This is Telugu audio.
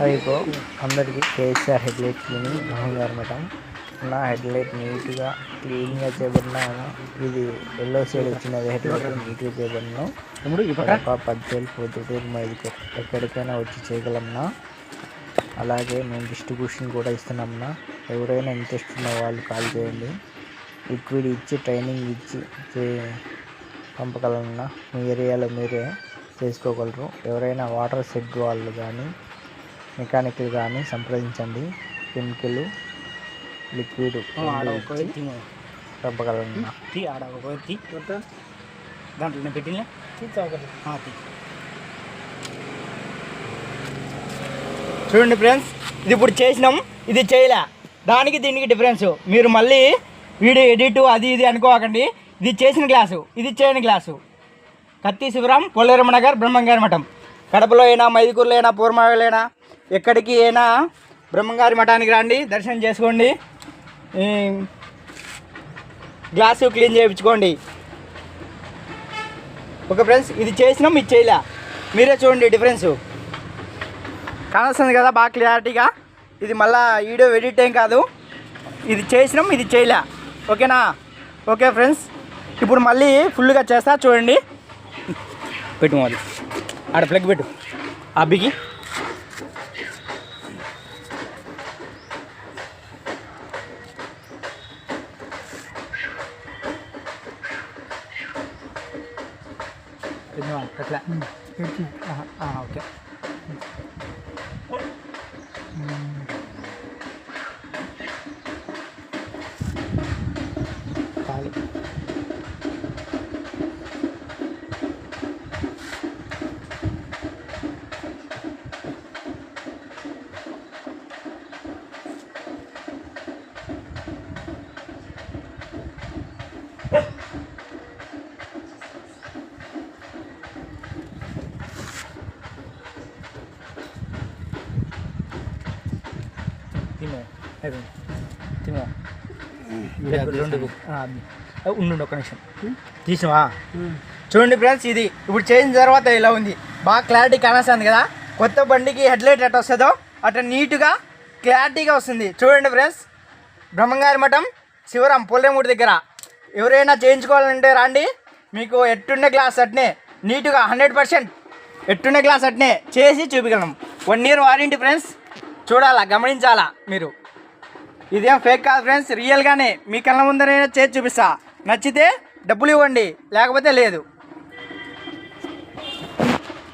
అయిపో అందరికీ కేసీఆర్ హెడ్లైట్ క్లీనింగ్ బ్రహ్మంగారి మఠం. నా హెడ్లైట్ నీట్గా క్లీన్గా చేయబడినాము. ఇది ఎల్లో సైడ్ వచ్చినది హెడ్లైట్ నీట్గా చేయబడినాం. పద్దేళ్ళు పొద్దుటూరు మైదుకు ఎక్కడికైనా వచ్చి చేయగలమన్నా. అలాగే మేము డిస్ట్రిబ్యూషన్ కూడా ఇస్తున్నామన్నా. ఎవరైనా ఇంట్రెస్ట్ ఉన్న వాళ్ళు కాల్ చేయండి. లిక్విడ్ ఇచ్చి ట్రైనింగ్ ఇచ్చి పంపగలన్నా. మీ ఏరియాలో మీరే చేసుకోగలరు. ఎవరైనా వాటర్ సెట్ వాళ్ళు కానీ మెకానికల్ కానీ సంప్రదించండి. కెమికల్ లిక్విడ్ పంపగలన్నా. దాంట్లో పెట్టిన చూడండి ఫ్రెండ్స్, ఇది ఇప్పుడు చేసినాం, ఇది చేయలే. దానికి దీనికి డిఫరెన్స్ మీరు మళ్ళీ వీడియో ఎడిట్ అది ఇది అనుకోకండి. ఇది చేసిన గ్లాసు, ఇది చేయని గ్లాసు. కత్తి శివరాం, పోలేరమ్మ నగర్, బ్రహ్మంగారి మఠం. కడపలో అయినా, మైదుకూరులో అయినా, పూర్మావిలో అయినా, ఎక్కడికి అయినా బ్రహ్మంగారి మఠానికి రండి, దర్శనం చేసుకోండి, గ్లాసు క్లీన్ చేయించుకోండి. ఓకే ఫ్రెండ్స్, ఇది చేసినాం, ఇది చేయలే. మీరే చూడండి డిఫరెన్సు. కానొస్తుంది కదా బాగా క్లారిటీగా. ఇది మళ్ళీ వీడియో ఎడిట్ ఏం కాదు. ఇది చేసినాం, ఇది చేయలే. ఓకేనా? ఓకే ఫ్రెండ్స్, ఇప్పుడు మళ్ళీ ఫుల్గా చేస్తా చూడండి. పెట్టు మరి ఆడ ప్లగ్ పెట్టు అబ్బికి. ఎట్లా ఓకే. ఖాళీ తిమో ఉండు ఒక నిమిషం తీసినవా. చూడండి ఫ్రెండ్స్, ఇది ఇప్పుడు చేసిన తర్వాత ఇలా ఉంది. బాగా క్లారిటీ కానొస్తుంది కదా. కొత్త బండికి హెడ్లైట్ ఎట్లా వస్తుందో అట్లా నీట్గా క్లారిటీగా వస్తుంది. చూడండి ఫ్రెండ్స్, బ్రహ్మంగారి మఠం, శివరాం, పొల్లెమూడి దగ్గర. ఎవరైనా చేయించుకోవాలంటే రండి. మీకు ఎట్టుండే గ్లాస్ అట్నే నీట్గా 100% ఎట్టుండే గ్లాస్ అట్నే చేసి చూపించగలం. 1 year వారంటీ ఫ్రెండ్స్. చూడాలా, గమనించాలా మీరు. ఇదేం ఫేక్ కాదు ఫ్రెండ్స్, రియల్గానే మీ కళ్ళ ముందరైనా చేసి చూపిస్తా. నచ్చితే డబ్బులు ఇవ్వండి, లేకపోతే లేదు.